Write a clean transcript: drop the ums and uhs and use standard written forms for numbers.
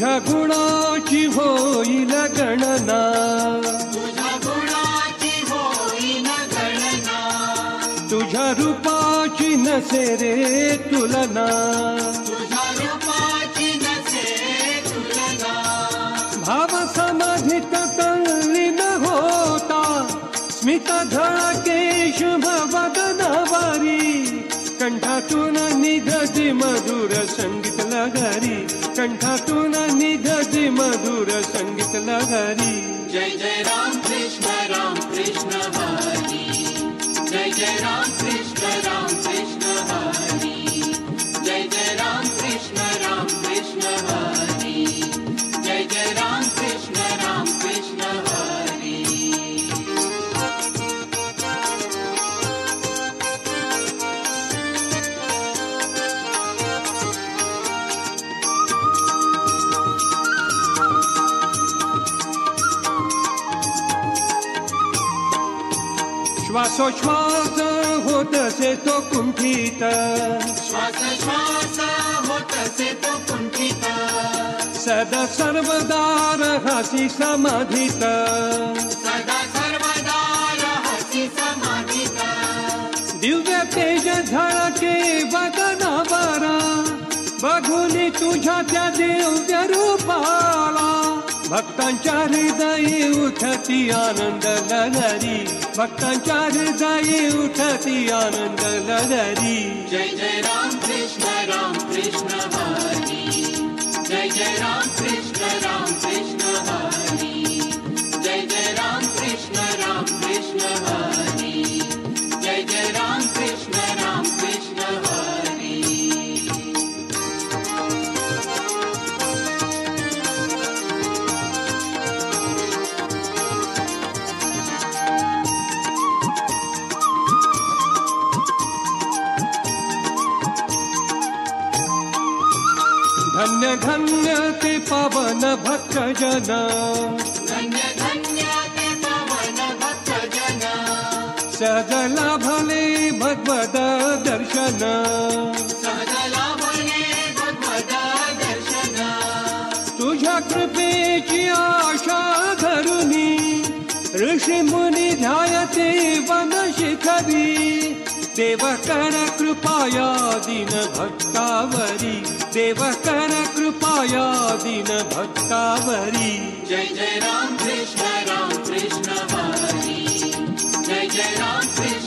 तुझ्या गुणाची होईल गणना, तुझ्या गुणाची होईल गणना, तुझ्या रूपाची नसे रे तुलना, तुझ्या रूपाची नसे तुलना. भाव समाधीत तल्लीन होता, स्मित धळकेश वदनावारी, कंठातून निघती मधुर संगीत लहरी, कंठातून निघती मधुर संगीत लहरी. जय जय राम कृष्ण हरी, जय जय राम कृष्ण हरी, जय जय राम कृष्ण हरी, जय जय राम कृष्ण हरी. श्वासोश्वास होतसे तो कुंठित, श्वास होतसे तो कुंठित, सदा सर्वदा रहासी समाधीत, सदा सर्वदा रहसी समाधीत. दिव्य तेज झळके वदनावरा, बघुनी तुझ्या त्या दिव्य रूपाला, भक्तांच्या हृदयी उठती आनंद लहरी, भक्तांच्या हृदयी उठती आनंद लहरी. जय जय राम कृष्ण हरी, जय जय राम कृष्ण हरी, जय जय राम कृष्ण हरी, जय जय राम कृष्ण हरी. धन्य धन्य ते पावन भक्त जन, धन्य धन्य ते पावन भक्त जन, सहज लाभले भगवद दर्शन, सहज लाभले भगवद दर्शन. तुझ्या कृपेची आशा धरुनी, ऋषी मुनी ध्यायते वन शिखरी, देव कर कृपाया दीन भक्तावरी, देव कर कृपाया दीन भक्तावरी. जय जय राम कृष्ण हरी, जय जय राम कृष्ण